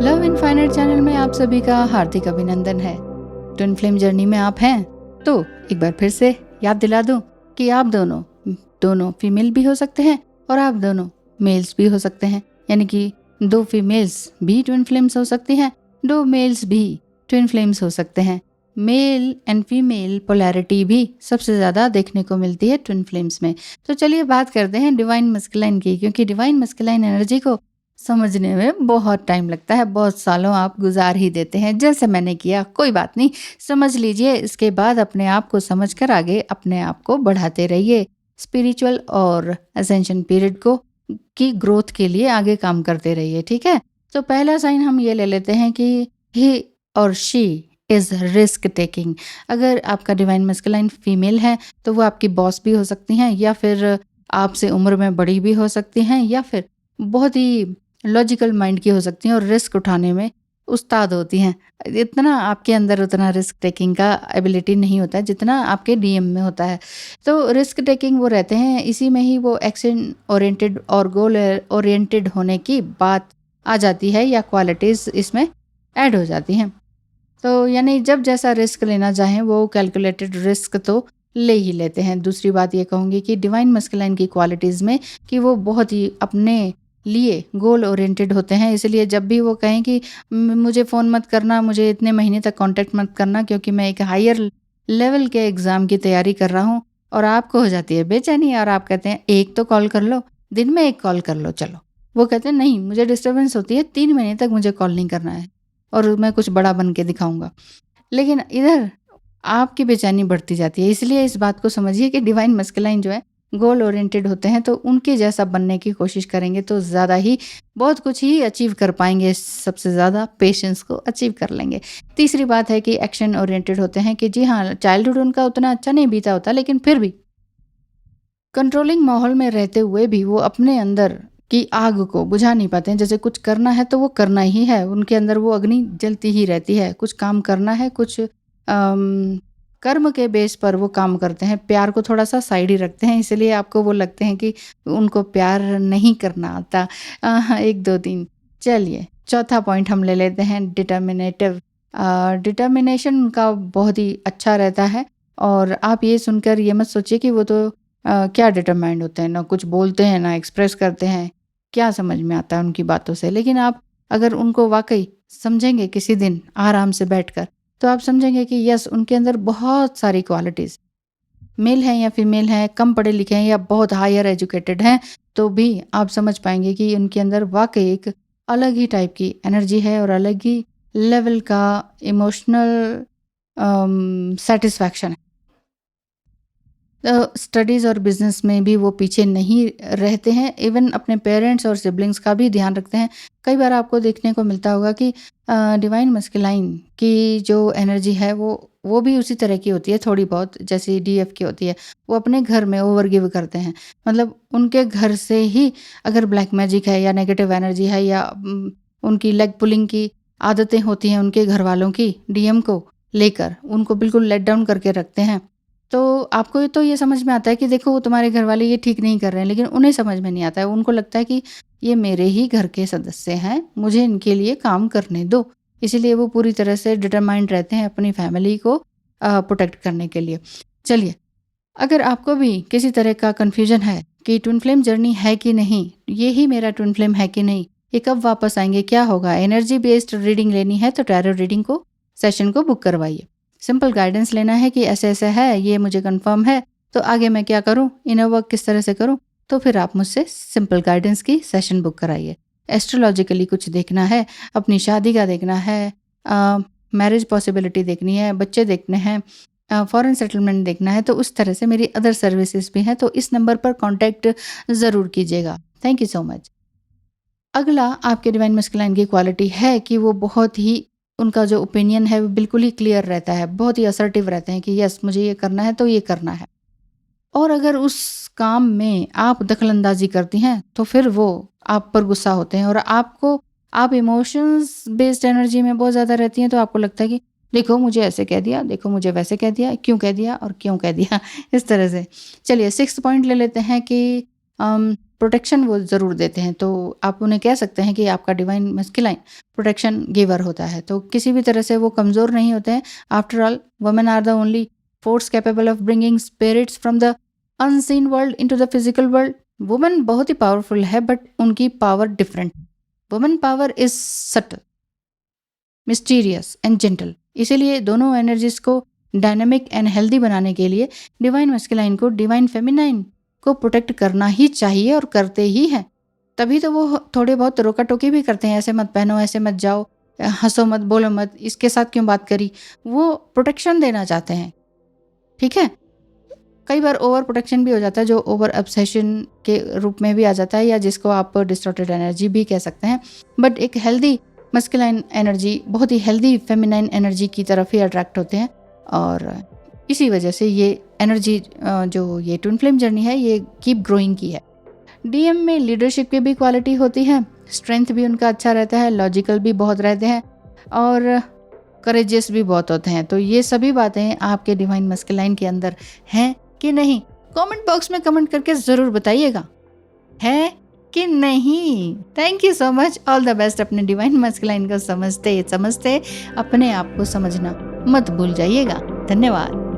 Love infinite channel में आप सभी का हार्दिक अभिनंदन है। ट्विन फ्लेम जर्नी में आप हैं तो एक बार फिर से याद दिला दूं कि आप दोनों दोनों फीमेल भी हो सकते हैं और आप दोनों मेल्स भी हो सकते हैं। यानी कि दो फीमेल्स भी ट्विन फ्लेम्स हो सकती हैं, दो मेल्स भी ट्विन फ्लेम्स हो सकते हैं। मेल एंड फीमेल पोलैरिटी भी सबसे ज़्यादा देखने को मिलती है ट्विन फ्लेम्स में। तो चलिए बात करते हैं डिवाइन मस्कुलाइन की, क्योंकि डिवाइन मस्कुलाइन एनर्जी को समझने में बहुत टाइम लगता है, बहुत सालों आप गुजार ही देते हैं जैसे मैंने किया। कोई बात नहीं, समझ लीजिए, इसके बाद अपने आप को समझकर आगे अपने आप को बढ़ाते रहिए। स्पिरिचुअल और असेंशन पीरियड को की ग्रोथ के लिए आगे काम करते रहिए, ठीक है। तो पहला साइन हम ये ले लेते हैं कि ही और शी इज रिस्क टेकिंग। अगर आपका डिवाइन मस्कुलाइन फीमेल है तो वो आपकी बॉस भी हो सकती हैं, या फिर आपसे उम्र में बड़ी भी हो सकती हैं, या फिर बहुत ही लॉजिकल माइंड की हो सकती हैं और रिस्क उठाने में उस्ताद होती हैं। इतना आपके अंदर उतना रिस्क टेकिंग का एबिलिटी नहीं होता है जितना आपके डीएम में होता है। तो रिस्क टेकिंग वो रहते हैं, इसी में ही वो एक्शन ओरिएंटेड और गोल ओरिएंटेड होने की बात आ जाती है, या क्वालिटीज़ इसमें ऐड हो जाती हैं। तो यानी जब जैसा रिस्क लेना चाहें वो कैलकुलेटेड रिस्क तो ले ही लेते हैं। दूसरी बात ये कहूँगी कि डिवाइन मस्कुलाइन की क्वालिटीज़ में कि वो बहुत ही अपने लिए गोल ओरिएंटेड होते हैं। इसलिए जब भी वो कहें कि मुझे फ़ोन मत करना, मुझे इतने महीने तक कांटेक्ट मत करना क्योंकि मैं एक हायर लेवल के एग्ज़ाम की तैयारी कर रहा हूँ, और आपको हो जाती है बेचैनी और आप कहते हैं एक तो कॉल कर लो, दिन में एक कॉल कर लो चलो। वो कहते हैं नहीं, मुझे डिस्टर्बेंस होती है, 3 महीने तक मुझे कॉल नहीं करना है और मैं कुछ बड़ा बन के दिखाऊँगा। लेकिन इधर आपकी बेचैनी बढ़ती जाती है। इसलिए इस बात को समझिए कि डिवाइन मस्कुलाइन जो है गोल ओरिएंटेड होते हैं, तो उनके जैसा बनने की कोशिश करेंगे तो ज़्यादा ही बहुत कुछ ही अचीव कर पाएंगे, सबसे ज़्यादा पेशेंस को अचीव कर लेंगे। तीसरी बात है कि एक्शन ओरिएंटेड होते हैं, कि जी हाँ, चाइल्डहुड उनका उतना अच्छा नहीं बीता होता, लेकिन फिर भी कंट्रोलिंग माहौल में रहते हुए भी वो अपने अंदर की आग को बुझा नहीं पाते हैं। जैसे कुछ करना है तो वो करना ही है, उनके अंदर वो अग्नि जलती ही रहती है। कुछ काम करना है, कुछ कर्म के बेस पर वो काम करते हैं, प्यार को थोड़ा सा साइड ही रखते हैं। इसलिए आपको वो लगते हैं कि उनको प्यार नहीं करना आता। 1 2 3 चलिए चौथा पॉइंट हम ले लेते हैं, डिटर्मिनेटिव। डिटर्मिनेशन उनका बहुत ही अच्छा रहता है, और आप ये सुनकर ये मत सोचिए कि वो तो क्या डिटरमाइंड होते हैं, ना कुछ बोलते हैं ना एक्सप्रेस करते हैं, क्या समझ में आता है उनकी बातों से। लेकिन आप अगर उनको वाकई समझेंगे किसी दिन आराम से बैठकर, तो आप समझेंगे कि यस, उनके अंदर बहुत सारी क्वालिटीज़, मेल हैं या फीमेल हैं, कम पढ़े लिखे हैं या बहुत हायर एजुकेटेड हैं, तो भी आप समझ पाएंगे कि उनके अंदर वाकई एक अलग ही टाइप की एनर्जी है और अलग ही लेवल का इमोशनल सेटिस्फैक्शन है। स्टडीज़ और बिजनेस में भी वो पीछे नहीं रहते हैं, इवन अपने पेरेंट्स और सिबलिंग्स का भी ध्यान रखते हैं। कई बार आपको देखने को मिलता होगा कि डिवाइन मस्कुलाइन की जो एनर्जी है वो भी उसी तरह की होती है, थोड़ी बहुत जैसी डीएफ की होती है। वो अपने घर में ओवर गिव करते हैं, मतलब उनके घर से ही अगर ब्लैक मैजिक है या नेगेटिव एनर्जी है या उनकी लेग पुलिंग की आदतें होती हैं उनके घर वालों की, डीएम को लेकर उनको बिल्कुल लेट डाउन करके रखते हैं। तो आपको तो ये समझ में आता है कि देखो वो तुम्हारे घर वाले ये ठीक नहीं कर रहे हैं, लेकिन उन्हें समझ में नहीं आता है। उनको लगता है कि ये मेरे ही घर के सदस्य हैं, मुझे इनके लिए काम करने दो। इसीलिए वो पूरी तरह से डिटरमाइंड रहते हैं अपनी फैमिली को प्रोटेक्ट करने के लिए। चलिए, अगर आपको भी किसी तरह का कन्फ्यूजन है कि ट्विन फ्लेम जर्नी है कि नहीं, ये ही मेरा ट्विन फ्लेम है कि नहीं, ये कब वापस आएंगे, क्या होगा, एनर्जी बेस्ड रीडिंग लेनी है तो टैरो रीडिंग को सेशन को बुक करवाइए। सिंपल गाइडेंस लेना है कि ऐसे ऐसे है, ये मुझे कंफर्म है, तो आगे मैं क्या करूं, इनर वर्क किस तरह से करूं, तो फिर आप मुझसे सिंपल गाइडेंस की सेशन बुक कराइए। एस्ट्रोलॉजिकली कुछ देखना है, अपनी शादी का देखना है, मैरिज पॉसिबिलिटी देखनी है, बच्चे देखने हैं, फॉरेन सेटलमेंट देखना है, तो उस तरह से मेरी अदर सर्विसेज भी हैं, तो इस नंबर पर कांटेक्ट ज़रूर कीजिएगा। Thank you so much. अगला आपके डिवाइन मस्कुलाइन की क्वालिटी है कि वो बहुत ही, उनका जो ओपिनियन है वो बिल्कुल ही क्लियर रहता है, बहुत ही असर्टिव रहते हैं कि यस मुझे ये करना है तो ये करना है। और अगर उस काम में आप दखलंदाजी करती हैं तो फिर वो आप पर गुस्सा होते हैं, और आप इमोशंस बेस्ड एनर्जी में बहुत ज़्यादा रहती हैं, तो आपको लगता है कि देखो मुझे ऐसे कह दिया, देखो मुझे वैसे कह दिया, क्यों कह दिया और क्यों कह दिया इस तरह से। चलिए 6th पॉइंट ले लेते हैं कि प्रोटेक्शन वो ज़रूर देते हैं। तो आप उन्हें कह सकते हैं कि आपका डिवाइन मस्कुलाइन प्रोटेक्शन गिवर होता है। तो किसी भी तरह से वो कमज़ोर नहीं होते हैं। After all women are the only force capable of bringing spirits from the unseen world into the physical world. Women बहुत ही पावरफुल है, बट उनकी power different. Women power is subtle, mysterious and gentle. इसीलिए दोनों energies को dynamic and healthy बनाने के लिए डिवाइन मस्कुलाइन को डिवाइन फेमिनाइन को प्रोटेक्ट करना ही चाहिए, और करते ही हैं। तभी तो वो थोड़े बहुत रोका टोकी भी करते हैं, ऐसे मत पहनो, ऐसे मत जाओ, हंसो मत, बोलो मत, इसके साथ क्यों बात करी। वो प्रोटेक्शन देना चाहते हैं, ठीक है। कई बार ओवर प्रोटेक्शन भी हो जाता है, जो ओवर ऑब्सेशन के रूप में भी आ जाता है, या जिसको आप डिस्टॉर्टेड एनर्जी भी कह सकते हैं। बट एक हेल्दी मस्कुलाइन एनर्जी बहुत ही हेल्दी फेमिनाइन एनर्जी की तरफ ही अट्रैक्ट होते हैं, और इसी वजह से ये एनर्जी जो ये ट्विन फ्लेम जर्नी है ये कीप ग्रोइंग की है। डीएम में लीडरशिप की भी क्वालिटी होती है, स्ट्रेंथ भी उनका अच्छा रहता है, लॉजिकल भी बहुत रहते हैं, और करेजियस भी बहुत होते हैं। तो ये सभी बातें आपके डिवाइन मस्कुलाइन के अंदर हैं कि नहीं, कमेंट बॉक्स में कमेंट करके ज़रूर बताइएगा, है कि नहीं। Thank you so much, all the best. अपने डिवाइन मस्कुलाइन को समझते समझते अपने आप को समझना मत भूल जाइएगा। धन्यवाद।